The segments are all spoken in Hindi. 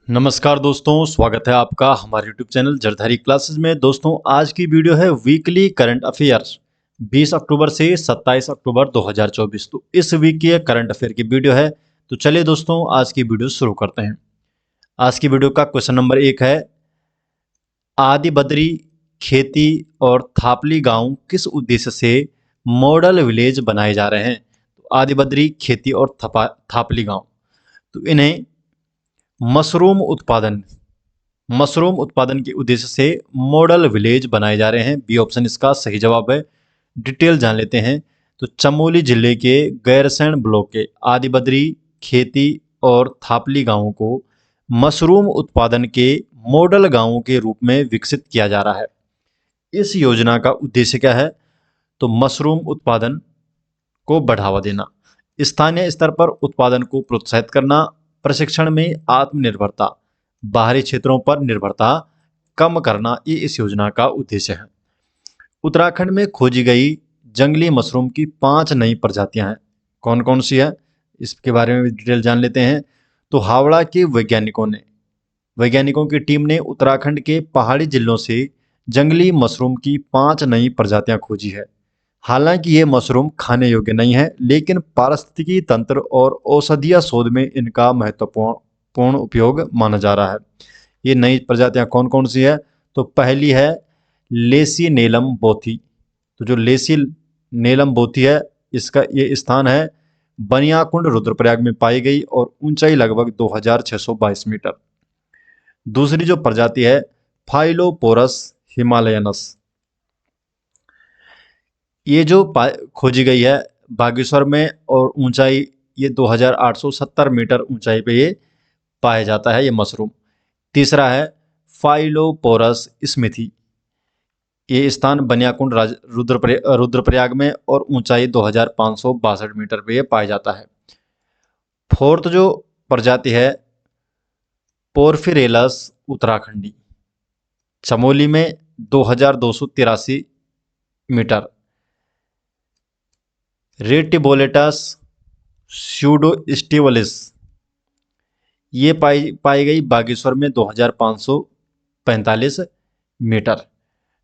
नमस्कार दोस्तों, स्वागत है आपका हमारे यूट्यूब चैनल जरधारी क्लासेस में। दोस्तों, आज की वीडियो है वीकली करंट अफेयर्स 20 अक्टूबर से 27 अक्टूबर 2024। तो इस वीक की करंट अफेयर की वीडियो है। तो चलिए दोस्तों, आज की वीडियो शुरू करते हैं। आज की वीडियो का क्वेश्चन नंबर 1 है, आदि बद्री खेती और थापली गांव किस उद्देश्य से मॉडल विलेज बनाए जा रहे हैं। तो आदि बद्री खेती और थापली गांव, तो इन्हें मशरूम उत्पादन के उद्देश्य से मॉडल विलेज बनाए जा रहे हैं। बी ऑप्शन इसका सही जवाब है। डिटेल जान लेते हैं। तो चमोली जिले के गैरसैंण ब्लॉक के आदि बद्री खेती और थापली गांवों को मशरूम उत्पादन के मॉडल गांवों के रूप में विकसित किया जा रहा है। इस योजना का उद्देश्य क्या है? तो मशरूम उत्पादन को बढ़ावा देना, स्थानीय स्तर पर उत्पादन को प्रोत्साहित करना, प्रशिक्षण में आत्मनिर्भरता, बाहरी क्षेत्रों पर निर्भरता कम करना, ये इस योजना का उद्देश्य है। उत्तराखंड में खोजी गई जंगली मशरूम की 5 नई प्रजातियां हैं। कौन कौन सी है, इसके बारे में भी डिटेल जान लेते हैं। तो हावड़ा के वैज्ञानिकों की टीम ने उत्तराखंड के पहाड़ी जिलों से जंगली मशरूम की 5 नई प्रजातियां खोजी है। हालांकि ये मशरूम खाने योग्य नहीं है, लेकिन पारिस्थितिकी तंत्र और औषधीय शोध में इनका महत्वपूर्ण उपयोग माना जा रहा है। ये नई प्रजातियां कौन कौन सी है? तो पहली है लेसी नेलम बोथी। तो जो लेसी नेलम बोथी है, इसका ये स्थान है बनियाकुंड रुद्रप्रयाग में पाई गई और ऊंचाई लगभग 2622 मीटर। दूसरी जो प्रजाति है फाइलोपोरस हिमालयनस, ये जो खोजी गई है बागेश्वर में और ऊंचाई ये 2870 मीटर ऊंचाई पे ये पाया जाता है ये मशरूम। तीसरा है फाइलोपोरस स्मिथी, ये स्थान बनियाकुंड रुद्रप्रयाग में और ऊंचाई 2562 मीटर पे ये पाया जाता है। फोर्थ जो प्रजाति है पोर्फिरेलस उत्तराखंडी, चमोली में 2283 मीटर। रेटिबोलेटस स्यूडोस्टिवलिस, ये पाई गई बागेश्वर में 2545 मीटर।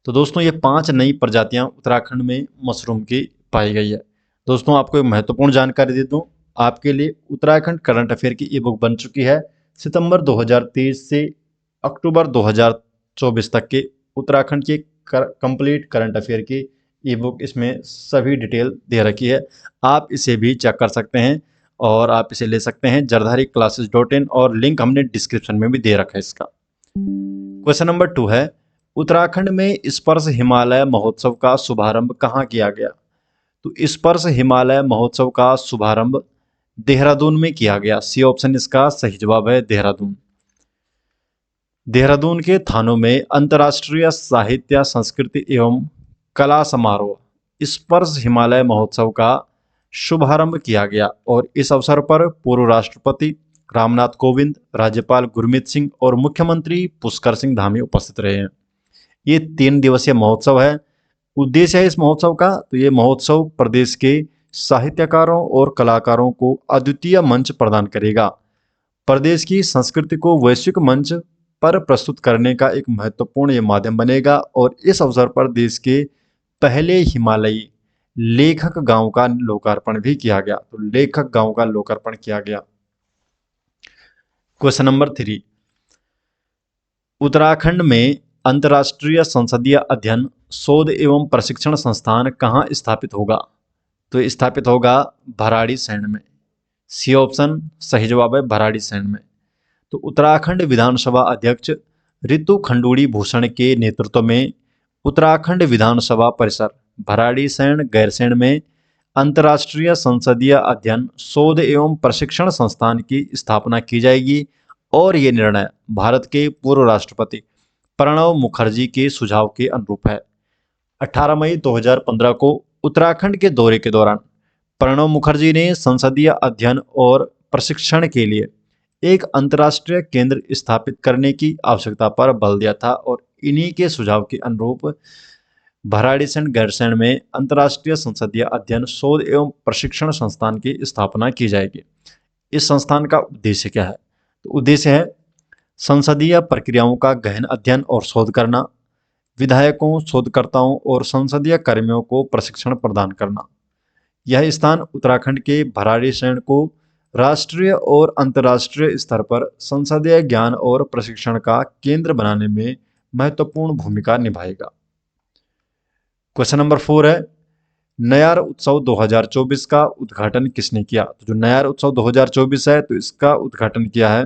तो दोस्तों, ये 5 नई प्रजातियां उत्तराखंड में मशरूम की पाई गई है। दोस्तों, आपको एक महत्वपूर्ण जानकारी दे दूं, आपके लिए उत्तराखंड करंट अफेयर की ई बुक बन चुकी है। सितंबर 2023 से अक्टूबर 2024 तक के उत्तराखंड के कंप्लीट करंट अफेयर की ई बुक, इसमें सभी डिटेल दे रखी है। आप इसे भी चेक कर सकते हैं और आप इसे ले सकते हैं jardhariclasses.in, और लिंक हमने डिस्क्रिप्शन में भी दे रखा है इसका। क्वेश्चन नंबर 2 है, उत्तराखंड में स्पर्श हिमालय महोत्सव का शुभारंभ कहाँ किया गया? तो स्पर्श हिमालय महोत्सव का शुभारंभ देहरादून में किया गया। सी ऑप्शन इसका सही जवाब है, देहरादून। देहरादून के थानों में अंतर्राष्ट्रीय साहित्य संस्कृति एवं कला समारोह स्पर्श हिमालय महोत्सव का शुभारंभ किया गया और इस अवसर पर पूर्व राष्ट्रपति रामनाथ कोविंद, राज्यपाल गुरमीत सिंह और मुख्यमंत्री पुष्कर सिंह धामी उपस्थित रहे हैं। ये 3 दिवसीय महोत्सव है। उद्देश्य है इस महोत्सव का, तो ये महोत्सव प्रदेश के साहित्यकारों और कलाकारों को अद्वितीय मंच प्रदान करेगा। प्रदेश की संस्कृति को वैश्विक मंच पर प्रस्तुत करने का एक महत्वपूर्ण ये माध्यम बनेगा और इस अवसर पर देश के पहले हिमालयी लेखक गांव का लोकार्पण भी किया गया। तो लेखक गांव का लोकार्पण किया गया। क्वेश्चन नंबर 3, उत्तराखंड में अंतर्राष्ट्रीय संसदीय अध्ययन शोध एवं प्रशिक्षण संस्थान कहाँ स्थापित होगा? तो स्थापित होगा भराड़ीसैंण में। सी ऑप्शन सही जवाब है, भराड़ीसैंण में। तो उत्तराखंड विधानसभा अध्यक्ष रितु खंडूड़ी भूषण के नेतृत्व में उत्तराखंड विधानसभा परिसर भराड़ीसैंण गैरसैंण में अंतर्राष्ट्रीय संसदीय अध्ययन शोध एवं प्रशिक्षण संस्थान की स्थापना की जाएगी और ये निर्णय भारत के पूर्व राष्ट्रपति प्रणब मुखर्जी के सुझाव के अनुरूप है। 18 मई 2015 को उत्तराखंड के दौरे के दौरान प्रणब मुखर्जी ने संसदीय अध्ययन और प्रशिक्षण के लिए एक अंतर्राष्ट्रीय केंद्र स्थापित करने की आवश्यकता पर बल दिया था और इन्हीं के सुझाव के अनुरूप भराड़ीसैंण गैरसैंण में अंतर्राष्ट्रीय संसदीय अध्ययन शोध एवं प्रशिक्षण संस्थान की स्थापना की जाएगी। इस संस्थान का उद्देश्य क्या है? तो उद्देश्य है संसदीय प्रक्रियाओं का गहन अध्ययन और शोध करना, विधायकों, शोधकर्ताओं और संसदीय कर्मियों को प्रशिक्षण प्रदान करना। यह स्थान उत्तराखंड के भराड़ी शहर को राष्ट्रीय और अंतर्राष्ट्रीय स्तर पर संसदीय ज्ञान और प्रशिक्षण का केंद्र बनाने में महत्वपूर्ण भूमिका निभाएगा। क्वेश्चन नंबर 4 है, नयार उत्सव 2024 का उद्घाटन किसने किया? तो जो नयार उत्सव 2024 है तो इसका उद्घाटन किया है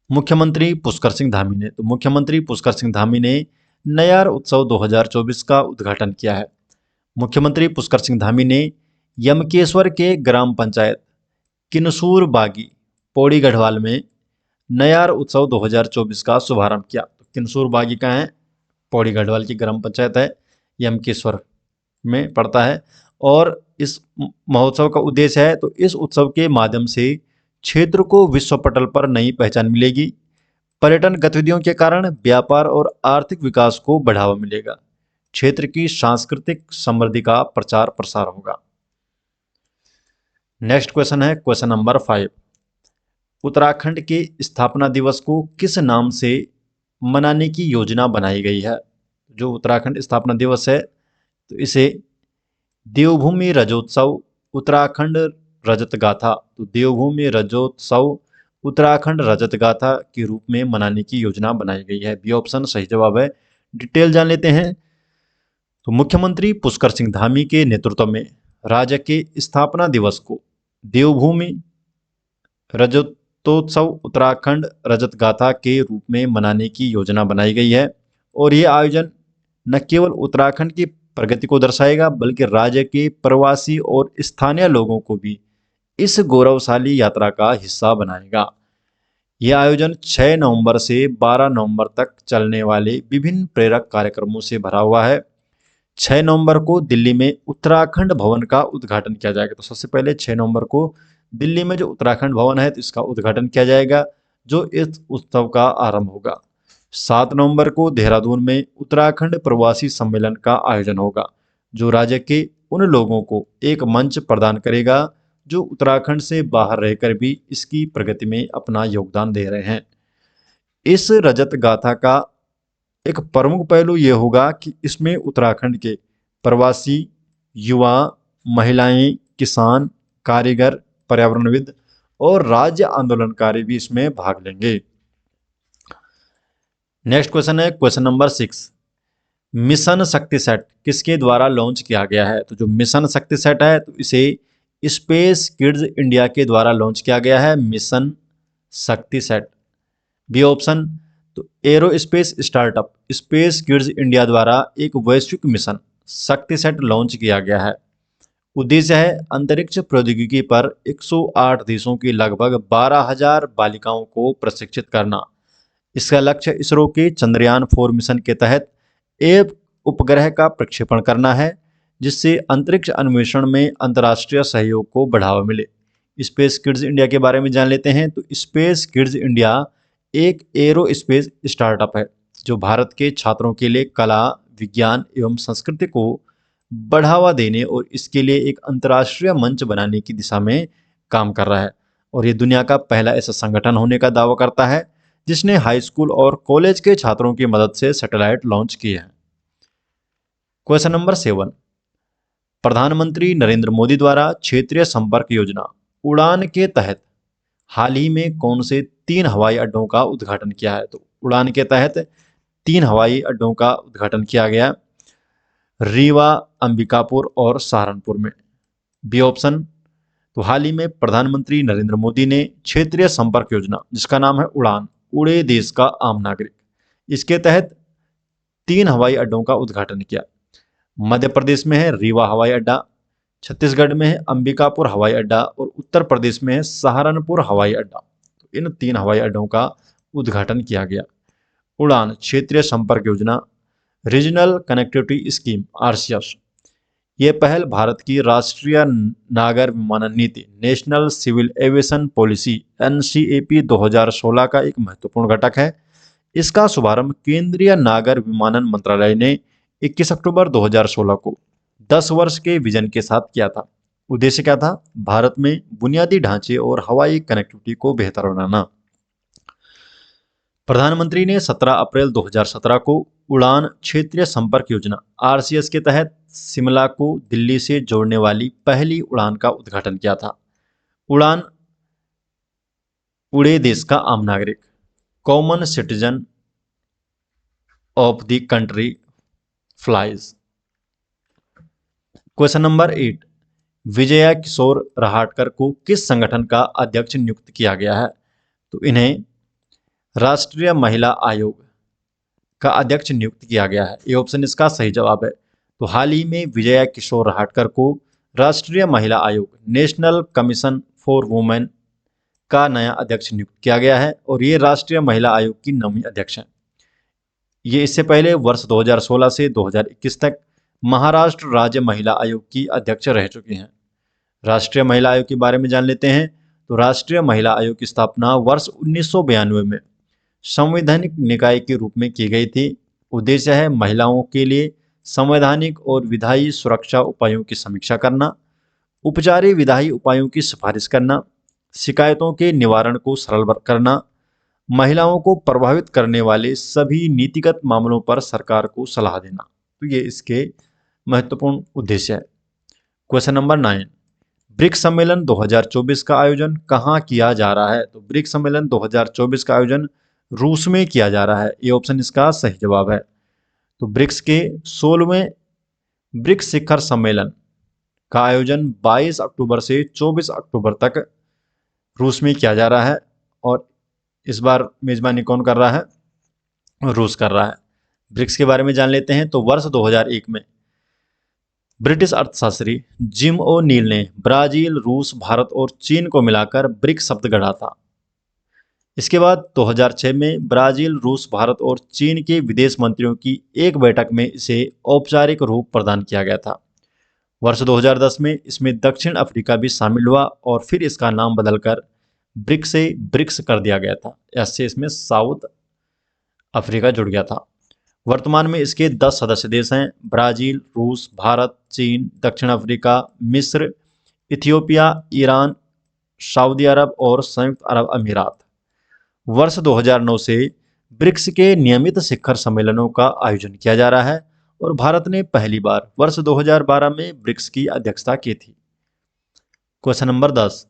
मुख्यमंत्री पुष्कर सिंह धामी ने। तो मुख्यमंत्री पुष्कर सिंह धामी ने नयार उत्सव 2024 का उद्घाटन किया है। मुख्यमंत्री पुष्कर सिंह धामी ने यमकेश्वर के ग्राम पंचायत किनसूर बागी, पौड़ी गढ़वाल में नयार उत्सव 2024 का शुभारंभ किया। तो किनसूर बागी का है, पौड़ी गढ़वाल की ग्राम पंचायत है, यमकेश्वर में पड़ता है। और इस महोत्सव का उद्देश्य है, तो इस उत्सव के माध्यम से क्षेत्र को विश्व पटल पर नई पहचान मिलेगी। पर्यटन गतिविधियों के कारण व्यापार और आर्थिक विकास को बढ़ावा मिलेगा। क्षेत्र की सांस्कृतिक समृद्धि का प्रचार प्रसार होगा। नेक्स्ट क्वेश्चन है क्वेश्चन नंबर 5, उत्तराखंड के स्थापना दिवस को किस नाम से मनाने की योजना बनाई गई है? जो उत्तराखंड स्थापना दिवस है तो इसे देवभूमि रजोत्सव उत्तराखंड रजत गाथा, तो देवभूमि रजोत्सव उत्तराखंड रजत गाथा के रूप में मनाने की योजना बनाई गई है। बी ऑप्शन सही जवाब है। डिटेल जान लेते हैं। तो मुख्यमंत्री पुष्कर सिंह धामी के नेतृत्व में राज्य के स्थापना दिवस को देवभूमि रजतोत्सव उत्तराखंड रजत गाथा के रूप में मनाने की योजना बनाई गई है। और ये आयोजन न केवल उत्तराखंड की प्रगति को दर्शाएगा बल्कि राज्य के प्रवासी और स्थानीय लोगों को भी इस गौरवशाली यात्रा का हिस्सा बनाएगा। यह आयोजन 6 नवंबर से 12 नवंबर तक चलने वाले विभिन्न प्रेरक कार्यक्रमों से भरा हुआ है। 6 नवंबर को दिल्ली में उत्तराखंड भवन का उद्घाटन किया जाएगा। तो सबसे पहले 6 नवंबर को दिल्ली में जो उत्तराखंड भवन है तो इसका उद्घाटन किया जाएगा, जो इस उत्सव का आरंभ होगा। 7 नवंबर को देहरादून में उत्तराखंड प्रवासी सम्मेलन का आयोजन होगा, जो राज्य के उन लोगों को एक मंच प्रदान करेगा जो उत्तराखंड से बाहर रहकर भी इसकी प्रगति में अपना योगदान दे रहे हैं। इस रजत गाथा का एक प्रमुख पहलू ये होगा कि इसमें उत्तराखंड के प्रवासी, युवा, महिलाएं, किसान, कारीगर, पर्यावरणविद और राज्य आंदोलनकारी भी इसमें भाग लेंगे। नेक्स्ट क्वेश्चन है क्वेश्चन नंबर 6, मिशन शक्ति सेट किसके द्वारा लॉन्च किया गया है? तो जो मिशन शक्ति सेट है तो इसे स्पेस किड्स इंडिया के द्वारा लॉन्च किया गया है, मिशन शक्ति सेट। बी ऑप्शन, तो aerospace startup space kids India द्वारा एक वैश्विक मिशन शक्ति सेट लॉन्च किया गया है। उद्देश्य है अंतरिक्ष प्रौद्योगिकी पर 108 देशों की लगभग 12,000 बालिकाओं को प्रशिक्षित करना। इसका लक्ष्य इसरो के चंद्रयान 4 मिशन के तहत एक उपग्रह का प्रक्षेपण करना है, जिससे अंतरिक्ष अन्वेषण में अंतर्राष्ट्रीय सहयोग को बढ़ावा मिले। स्पेस किड्स इंडिया के बारे में जान लेते हैं। तो स्पेस किड्स इंडिया एक एरोस्पेस स्टार्टअप है जो भारत के छात्रों के लिए कला, विज्ञान एवं संस्कृति को बढ़ावा देने और इसके लिए एक अंतर्राष्ट्रीय मंच बनाने की दिशा में काम कर रहा है। और ये दुनिया का पहला ऐसा संगठन होने का दावा करता है जिसने हाई स्कूल और कॉलेज के छात्रों की मदद से सैटेलाइट लॉन्च किए हैं। क्वेश्चन नंबर 7, प्रधानमंत्री नरेंद्र मोदी द्वारा क्षेत्रीय संपर्क योजना उड़ान के तहत हाल ही में कौन से 3 हवाई अड्डों का उद्घाटन किया है? तो उड़ान के तहत 3 हवाई अड्डों का उद्घाटन किया गया, रीवा, अंबिकापुर और सहारनपुर में। बी ऑप्शन, तो हाल ही में प्रधानमंत्री नरेंद्र मोदी ने क्षेत्रीय संपर्क योजना जिसका नाम है उड़ान, उड़े देश का आम नागरिक, इसके तहत 3 हवाई अड्डों का उद्घाटन किया। मध्य प्रदेश में है रीवा हवाई अड्डा, छत्तीसगढ़ में है अंबिकापुर हवाई अड्डा और उत्तर प्रदेश में है सहारनपुर हवाई अड्डा। तो इन 3 हवाई अड्डों का उद्घाटन किया गया। उड़ान क्षेत्रीय संपर्क योजना, रीजनल कनेक्टिविटी स्कीम आरसीएस, ये पहल भारत की राष्ट्रीय नागर विमानन नीति national civil aviation policy NCAP 2016 का एक महत्वपूर्ण घटक है। इसका शुभारंभ केंद्रीय नागर विमानन मंत्रालय ने 21 अक्टूबर 2016 को 10 वर्ष के विजन के साथ किया था। उद्देश्य क्या था? भारत में बुनियादी ढांचे और हवाई कनेक्टिविटी को बेहतर बनाना। प्रधानमंत्री ने 17 अप्रैल 2017 को उड़ान क्षेत्रीय संपर्क योजना आरसीएस के तहत शिमला को दिल्ली से जोड़ने वाली पहली उड़ान का उद्घाटन किया था। उड़ान उड़े देश का आम नागरिक, common citizen of the country flies. Question number 8, Vijaya Kishore Rahatkar को किस संगठन का अध्यक्ष नियुक्त किया गया है? तो इन्हें राष्ट्रीय महिला आयोग का अध्यक्ष नियुक्त किया गया है। ये ऑप्शन इसका सही जवाब है। तो हाल ही में विजया किशोर रहाटकर को राष्ट्रीय महिला आयोग नेशनल कमीशन फॉर वुमेन का नया अध्यक्ष नियुक्त किया गया है और ये राष्ट्रीय महिला आयोग की नवीं अध्यक्ष हैं। ये इससे पहले वर्ष 2016 से 2021 तक महाराष्ट्र राज्य महिला आयोग की अध्यक्ष रह चुकी हैं। राष्ट्रीय महिला आयोग के बारे में जान लेते हैं। तो राष्ट्रीय महिला आयोग की स्थापना वर्ष 1992 में संवैधानिक निकाय के रूप में की गई थी। उद्देश्य है महिलाओं के लिए संवैधानिक और विधायी सुरक्षा उपायों की समीक्षा करना, उपचारिक विधायी उपायों की सिफारिश करना, शिकायतों के निवारण को सरल करना, महिलाओं को प्रभावित करने वाले सभी नीतिगत मामलों पर सरकार को सलाह देना। तो ये इसके महत्वपूर्ण उद्देश्य है। क्वेश्चन नंबर 9, ब्रिक्स सम्मेलन 2024 का आयोजन कहाँ किया जा रहा है? तो ब्रिक्स सम्मेलन 2024 का आयोजन रूस में किया जा रहा है। ये ऑप्शन इसका सही जवाब है। तो ब्रिक्स के 16वें ब्रिक्स शिखर सम्मेलन का आयोजन 22 अक्टूबर से 24 अक्टूबर तक रूस में किया जा रहा है और इस बार मेजबानी कौन कर रहा है? रूस कर रहा है। ब्रिक्स के बारे में जान लेते हैं। तो वर्ष 2001 में ब्रिटिश अर्थशास्त्री जिम ओ नील ने ब्राजील, रूस, भारत और चीन को मिलाकर ब्रिक्स शब्द गढ़ा था। इसके बाद 2006 में ब्राजील, रूस, भारत और चीन के विदेश मंत्रियों की एक बैठक में इसे औपचारिक रूप प्रदान किया गया था। वर्ष 2010 में इसमें दक्षिण अफ्रीका भी शामिल हुआ और फिर इसका नाम बदलकर ब्रिक्स से ब्रिक्स कर दिया गया था। ऐसे इसमें साउथ अफ्रीका जुड़ गया था। वर्तमान में इसके 10 सदस्य देश हैं: ब्राजील, रूस, भारत, चीन, दक्षिण अफ्रीका, मिस्र, इथियोपिया, ईरान, सऊदी अरब और संयुक्त अरब अमीरात। वर्ष 2009 से ब्रिक्स के नियमित शिखर सम्मेलनों का आयोजन किया जा रहा है और भारत ने पहली बार वर्ष 2012 में ब्रिक्स की अध्यक्षता की थी। क्वेश्चन नंबर 10,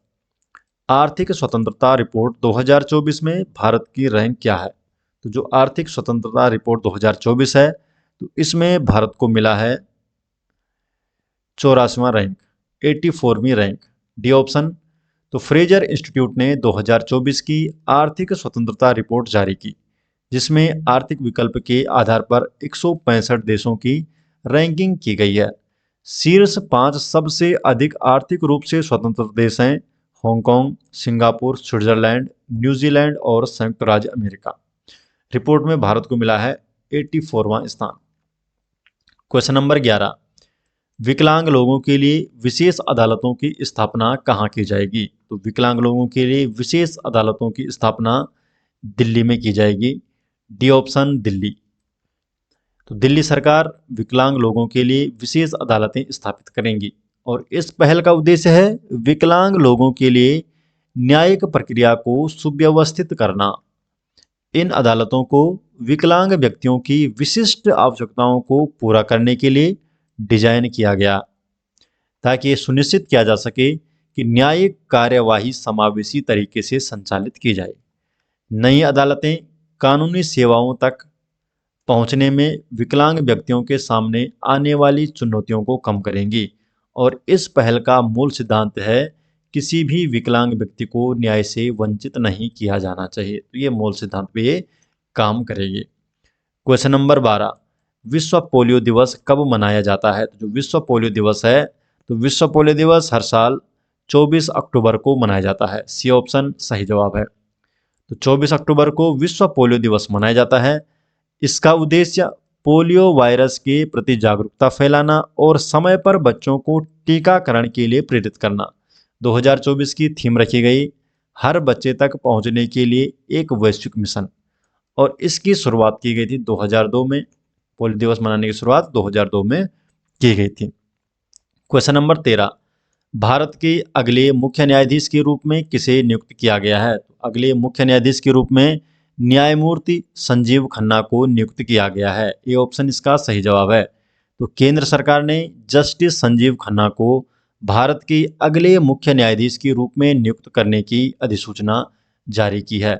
आर्थिक स्वतंत्रता रिपोर्ट 2024 में भारत की रैंक क्या है? तो जो आर्थिक स्वतंत्रता रिपोर्ट 2024 है तो इसमें भारत को मिला है 84वां रैंक, 84वीं रैंक, डी ऑप्शन। तो फ्रेजर इंस्टीट्यूट ने 2024 की आर्थिक स्वतंत्रता रिपोर्ट जारी की जिसमें आर्थिक विकल्प के आधार पर 165 देशों की रैंकिंग की गई है। शीर्ष 5 सबसे अधिक आर्थिक रूप से स्वतंत्र देश हैं: हांगकांग, सिंगापुर, स्विट्जरलैंड, न्यूजीलैंड और संयुक्त राज्य अमेरिका। रिपोर्ट में भारत को मिला है 84वां स्थान। क्वेश्चन नंबर 11, विकलांग लोगों के लिए विशेष अदालतों की स्थापना कहाँ की जाएगी? तो विकलांग लोगों के लिए विशेष अदालतों की स्थापना दिल्ली में की जाएगी, डी ऑप्शन, दिल्ली। तो दिल्ली सरकार विकलांग लोगों के लिए विशेष अदालतें स्थापित करेंगी और इस पहल का उद्देश्य है विकलांग लोगों के लिए न्यायिक प्रक्रिया को सुव्यवस्थित करना। इन अदालतों को विकलांग व्यक्तियों की विशिष्ट आवश्यकताओं को पूरा करने के लिए डिजाइन किया गया ताकि ये सुनिश्चित किया जा सके कि न्यायिक कार्यवाही समावेशी तरीके से संचालित की जाए। नई अदालतें कानूनी सेवाओं तक पहुंचने में विकलांग व्यक्तियों के सामने आने वाली चुनौतियों को कम करेंगी और इस पहल का मूल सिद्धांत है किसी भी विकलांग व्यक्ति को न्याय से वंचित नहीं किया जाना चाहिए। तो ये मूल सिद्धांत पे ये काम करेगी। क्वेश्चन नंबर 12, विश्व पोलियो दिवस कब मनाया जाता है? तो जो विश्व पोलियो दिवस है तो विश्व पोलियो दिवस हर साल 24 अक्टूबर को मनाया जाता है, सी ऑप्शन सही जवाब है। तो 24 अक्टूबर को विश्व पोलियो दिवस मनाया जाता है। इसका उद्देश्य पोलियो वायरस के प्रति जागरूकता फैलाना और समय पर बच्चों को टीकाकरण के लिए प्रेरित करना। 2024 की थीम रखी गई हर बच्चे तक पहुंचने के लिए एक वैश्विक मिशन और इसकी शुरुआत की गई थी 2002 में। पोलियो दिवस मनाने की शुरुआत 2002 में की गई थी। क्वेश्चन नंबर 13, भारत के अगले मुख्य न्यायाधीश के रूप में किसे नियुक्त किया गया है? तो अगले मुख्य न्यायाधीश के रूप में न्यायमूर्ति संजीव खन्ना को नियुक्त किया गया है। ये ऑप्शन इसका सही जवाब है। तो केंद्र सरकार ने जस्टिस संजीव खन्ना को भारत के अगले मुख्य न्यायाधीश के रूप में नियुक्त करने की अधिसूचना जारी की है।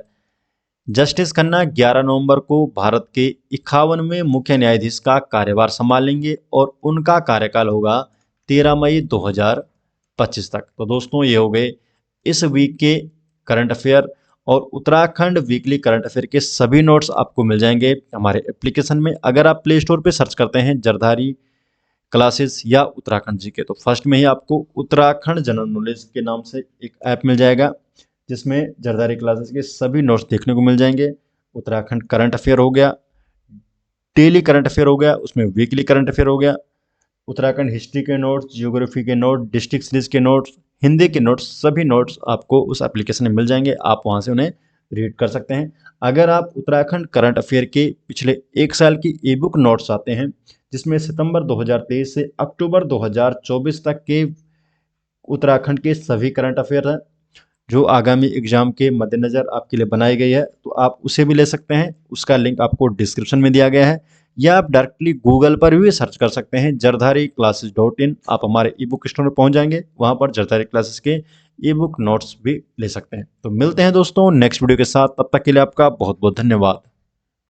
जस्टिस खन्ना 11 नवंबर को भारत के 51वें मुख्य न्यायाधीश का कार्यभार संभालेंगे और उनका कार्यकाल होगा 13 मई 2025 तक। तो दोस्तों ये हो गए इस वीक के करंट अफेयर, और उत्तराखंड वीकली करंट अफेयर के सभी नोट्स आपको मिल जाएंगे हमारे एप्लीकेशन में। अगर आप प्ले स्टोर पर सर्च करते हैं जरधारी क्लासेस या उत्तराखंड जी के, तो फर्स्ट में ही आपको उत्तराखंड जनरल नॉलेज के नाम से एक ऐप मिल जाएगा जिसमें जरदारी क्लासेस के सभी नोट्स देखने को मिल जाएंगे। उत्तराखंड करंट अफेयर हो गया, डेली करंट अफेयर हो गया, उसमें वीकली करंट अफेयर हो गया, उत्तराखंड हिस्ट्री के नोट्स, जियोग्राफी के नोट, डिस्ट्रिक्ट सीरीज के नोट्स, हिंदी के नोट्स, सभी नोट्स आपको उस एप्लीकेशन में मिल जाएंगे। आप वहां से उन्हें रीड कर सकते हैं। अगर आप उत्तराखंड करंट अफेयर के पिछले एक साल की ई बुक नोट्स चाहते हैं जिसमें सितंबर 2023 से अक्टूबर 2024 तक के उत्तराखंड के सभी करंट अफेयर हैं जो आगामी एग्जाम के मद्देनज़र आपके लिए बनाई गई है, तो आप उसे भी ले सकते हैं। उसका लिंक आपको डिस्क्रिप्शन में दिया गया है, या आप डायरेक्टली गूगल पर भी सर्च कर सकते हैं jardhari-classes.in। आप हमारे ई बुक स्टोर में पहुंच जाएंगे, वहां पर जरधारी क्लासेस के ई बुक नोट्स भी ले सकते हैं। तो मिलते हैं दोस्तों नेक्स्ट वीडियो के साथ, तब तक के लिए आपका बहुत बहुत धन्यवाद।